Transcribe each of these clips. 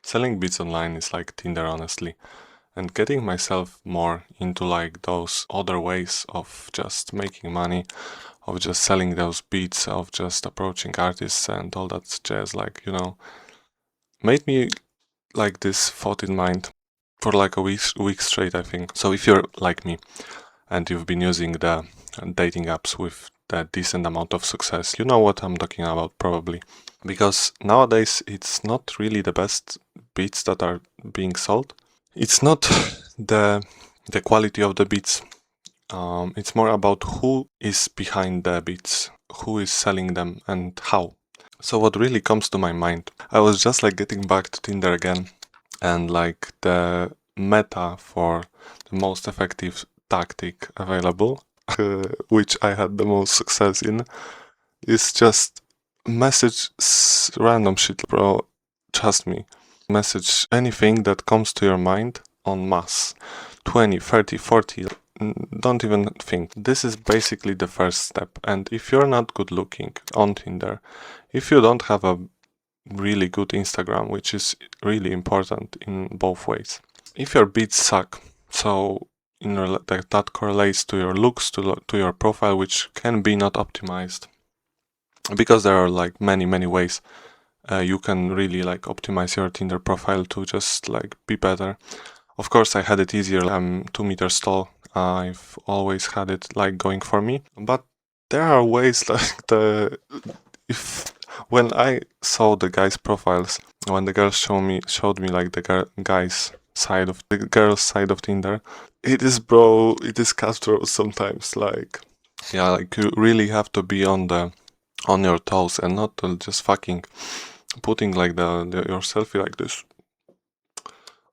Selling beats online is like Tinder, honestly, and getting myself more into like those other ways of just making money, of just selling those beats, of just approaching artists and all that jazz, like, made me like this thought in mind for like a week straight, I think. So if you're like me and you've been using the dating apps with that decent amount of success, you know what I'm talking about probably. Because nowadays it's not really the best beats that are being sold. It's not the quality of the beats. It's more about who is behind the beats, who is selling them, and how. So what really comes to my mind, I was just like getting back to Tinder again, and like the meta for the most effective tactic available, which I had the most success in, is just message random shit, bro. Trust me. Message anything that comes to your mind en masse. 20, 30, 40. Don't even think. This is basically the first step. And if you're not good looking on Tinder, if you don't have a really good Instagram, which is really important in both ways, if your beats suck, so that correlates to your looks, to your profile, which can be not optimized, because there are like many ways you can really like optimize your Tinder profile to just like be better. Of course, I had it easier. I'm 2 meters tall. I've always had it like going for me. But there are ways like if when I saw the guys' profiles, when the girls showed me like the guys' side of the girls' side of Tinder, it is cutthroat sometimes. Like, yeah, like you really have to be on your toes and not just fucking putting like your selfie like this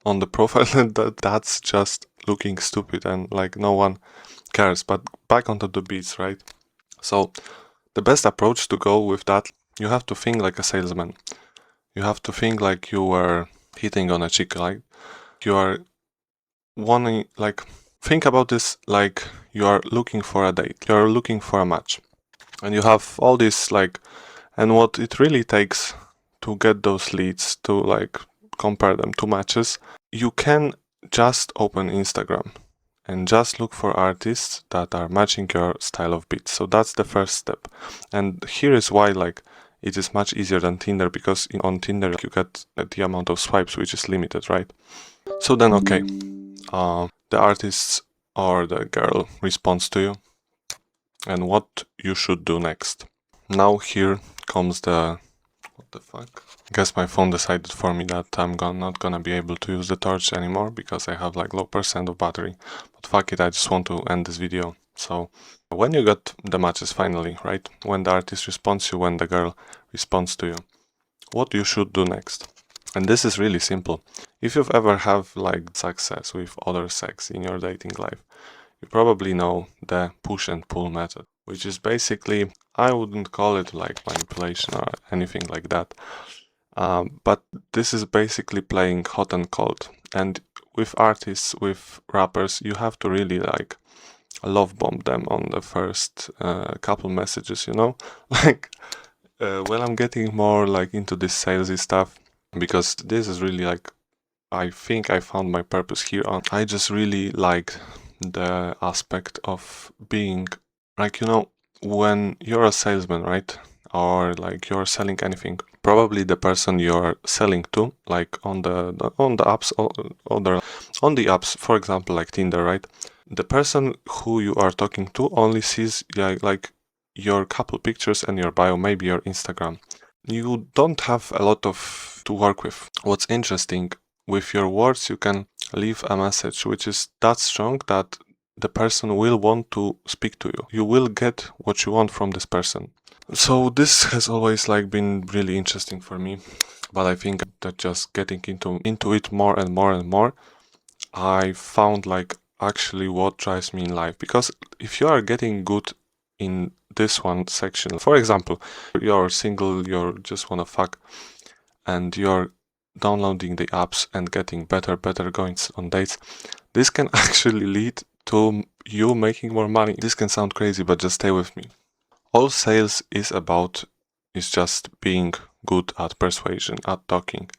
on the profile. And that's just looking stupid and like no one cares. But back onto the beats, right? So the best approach to go with that, you have to think like a salesman. You have to think like you were hitting on a chick, like you are wanting, like, think about this like you are looking for a date, you are looking for a match, and you have all this like, and what it really takes to get those leads, to like compare them to matches, you can just open Instagram and just look for artists that are matching your style of beats. So that's the first step. And here is why like it is much easier than Tinder, because on Tinder you get the amount of swipes which is limited, right? So then okay, the artist or the girl responds to you, and what you should do next. Now here comes the what the fuck? I guess my phone decided for me that I'm not gonna be able to use the torch anymore because I have like low percent of battery. But fuck it, I just want to end this video. So when you got the matches finally, right? When the artist responds to you, when the girl responds to you, what you should do next? And this is really simple. If you've ever have like success with other sex in your dating life, you probably know the push and pull method, which is basically, I wouldn't call it like manipulation or anything like that. But this is basically playing hot and cold. And with artists, with rappers, you have to really like love bomb them on the first couple messages, you know? Like, when I'm getting more like into this salesy stuff, because this is really like, I think I found my purpose here on. I just really like the aspect of being like, when you're a salesman, right? Or like you're selling anything, probably the person you're selling to, like on the apps, on the apps, for example, like Tinder, right? The person who you are talking to only sees like your couple pictures and your bio, maybe your Instagram. You don't have a lot of to work with. What's interesting, with your words you can leave a message which is that strong that the person will want to speak to you. You will get what you want from this person. So this has always like been really interesting for me, but I think that just getting into it more and more and more, I found like actually what drives me in life. Because if you are getting good in this one section, for example, you're single, you just wanna fuck, and you're downloading the apps and getting better going on dates, this can actually lead to you making more money. This can sound crazy, but just stay with me. All sales is about is just being good at persuasion, at talking.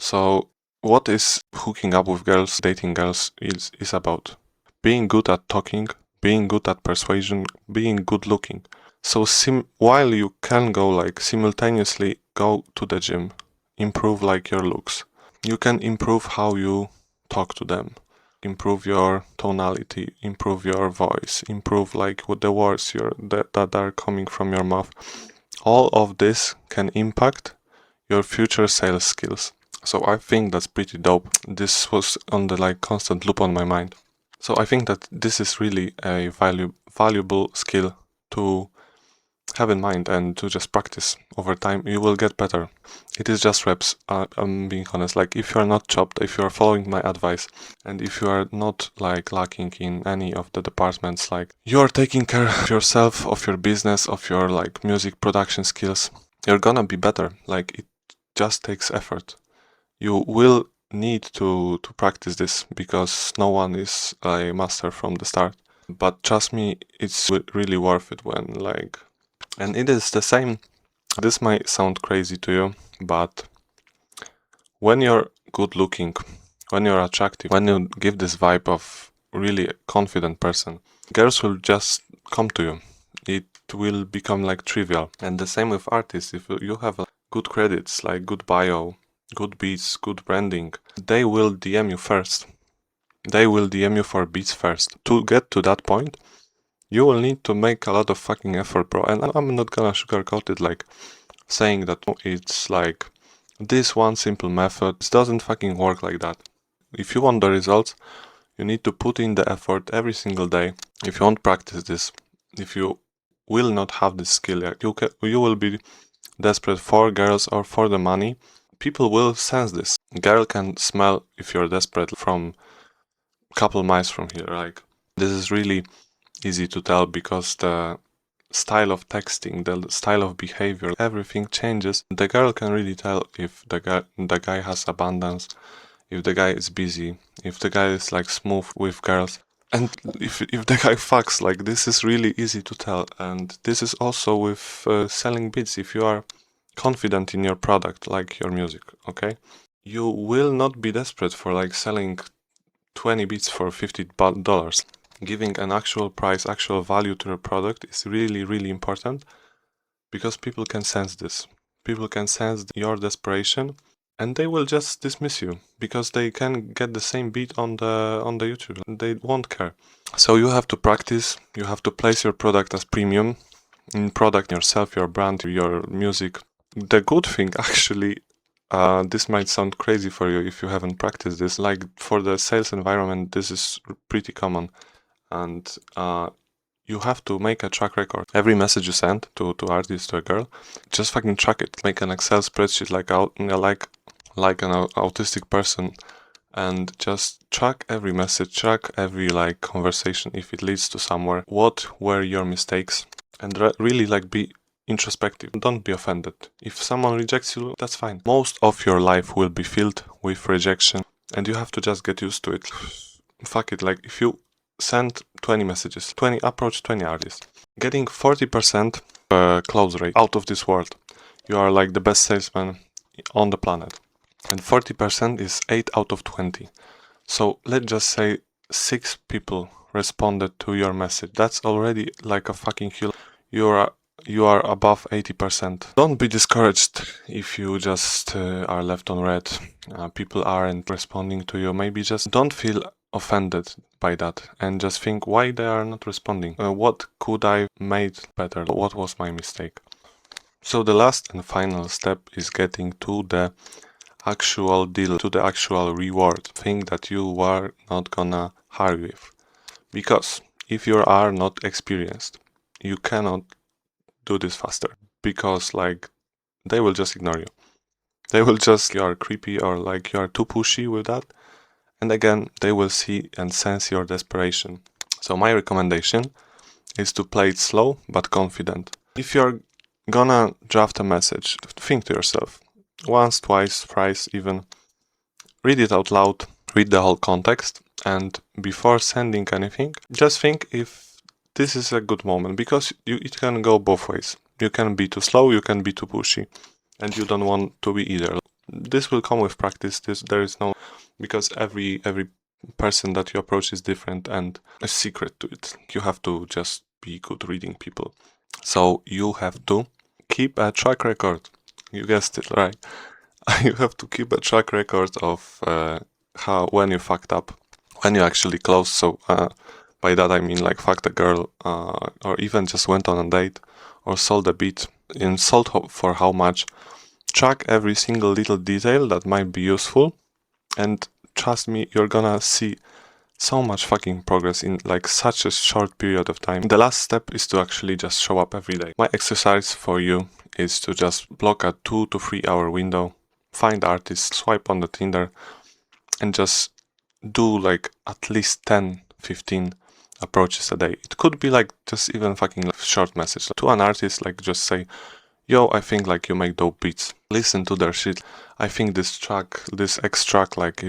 So what is hooking up with girls, dating girls is about? Being good at talking, being good at persuasion, being good looking. So while you can go like simultaneously go to the gym, improve like your looks, you can improve how you talk to them, improve your tonality, improve your voice, improve like what the words that are coming from your mouth. All of this can impact your future sales skills. So I think that's pretty dope. This was on the like constant loop on my mind. So I think that this is really a valuable skill to have in mind and to just practice over time. You will get better. It is just reps. I'm being honest. Like if you are not chopped, if you are following my advice, and if you are not like lacking in any of the departments, like you are taking care of yourself, of your business, of your like music production skills, you're gonna be better. Like it just takes effort. You will need to practice this because no one is a master from the start. But trust me, it's really worth it when like, and it is the same. This might sound crazy to you, but when you're good looking, when you're attractive, when you give this vibe of really confident person, girls will just come to you. It will become like trivial. And the same with artists. If you have good credits, like good bio, good beats, good branding, they will DM you first. They will DM you for beats first. To get to that point, you will need to make a lot of fucking effort, bro. And I'm not gonna sugarcoat it like saying that it's like this one simple method. It doesn't fucking work like that. If you want the results, you need to put in the effort every single day. If you won't practice this, if you will not have this skill, you will be desperate for girls or for the money. People will sense this. Girl can smell if you're desperate from a couple miles from here. Like this is really easy to tell because the style of texting, the style of behavior, everything changes. The girl can really tell if the guy has abundance, if the guy is busy, if the guy is like smooth with girls, and if the guy fucks. Like this is really easy to tell. And this is also with selling beats. If you are confident in your product, like your music, okay, you will not be desperate for like selling 20 beats for $50. Giving an actual price, actual value to the product is really, really important because people can sense this. People can sense your desperation and they will just dismiss you because they can get the same beat on the YouTube. They won't care. So you have to practice, you have to place your product as premium in product yourself, your brand, your music. The good thing actually, this might sound crazy for you if you haven't practiced this, like for the sales environment, this is pretty common. And you have to make a track record. Every message you send to artist, to a girl, just fucking track it. Make an Excel spreadsheet like an autistic person, and just track every message, track every like conversation if it leads to somewhere. What were your mistakes? And really like be introspective. Don't be offended. If someone rejects you, that's fine. Most of your life will be filled with rejection, and you have to just get used to it. Fuck it. Like if you send 20 messages, approach 20 artists, getting 40% close rate out of this world. You are like the best salesman on the planet. And 40% is 8 out of 20. So let's just say 6 people responded to your message. That's already like a fucking hill. You are above 80%. Don't be discouraged if you just are left on red. People aren't responding to you. Maybe just don't feel offended by that and just think why they are not responding. What could I made better? What was my mistake? So the last and final step is getting to the actual deal, to the actual reward, thing that you are not gonna hurry with. Because if you are not experienced, you cannot do this faster because like they will just ignore you. They will just you are creepy or like you are too pushy with that. And again, they will see and sense your desperation. So my recommendation is to play it slow but confident. If you're gonna draft a message, think to yourself once, twice, thrice even. Read it out loud, read the whole context, and before sending anything, just think if this is a good moment because it can go both ways. You can be too slow, you can be too pushy, and you don't want to be either. This will come with practice. There is no, because every person that you approach is different, and a secret to it. You have to just be good reading people. So you have to keep a track record. You guessed it, right? You have to keep a track record of when you fucked up, when you actually closed. So by that I mean like fucked a girl, or even just went on a date, or sold a beat. And sold for how much. Track every single little detail that might be useful, and trust me, you're gonna see so much fucking progress in like such a short period of time. The last step is to actually just show up every day. My exercise for you is to just block a 2 to 3 hour window, find artists, swipe on the Tinder, and just do like at least 10-15 approaches a day. It could be like just even fucking short message to an artist, like just say, yo, I think like you make dope beats. Listen to their shit. I think this track, this X track, like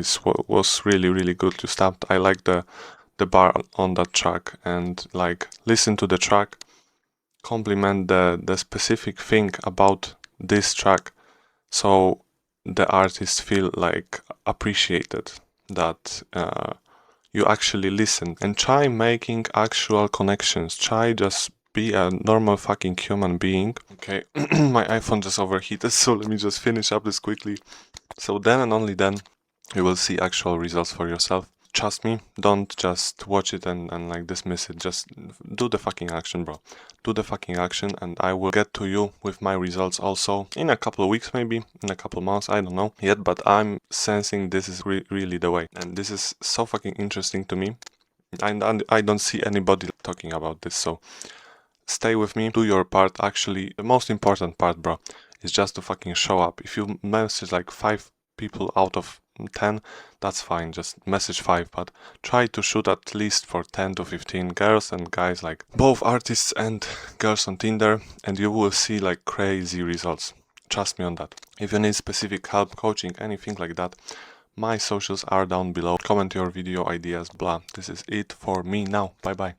was really good. You stabbed. I like the bar on that track, and like listen to the track, compliment the specific thing about this track, so the artists feel like appreciated, that you actually listen, and try making actual connections. Try just be a normal fucking human being. Okay, my iPhone just overheated, so let me just finish up this quickly. So then and only then you will see actual results for yourself. Trust me, don't just watch it and like dismiss it. Just do the fucking action, bro. Do the fucking action, and I will get to you with my results also in a couple of weeks, maybe in a couple of months. I don't know yet, but I'm sensing this is really the way, and this is so fucking interesting to me. I don't see anybody talking about this, so stay with me, do your part. Actually, the most important part, bro, is just to fucking show up. If you message like 5 people out of 10, that's fine, just message 5, but try to shoot at least for 10 to 15 girls and guys, like both artists and girls on Tinder, and you will see like crazy results. Trust me on that. If you need specific help, coaching, anything like that, my socials are down below. Comment your video ideas, blah. This is it for me now. Bye bye.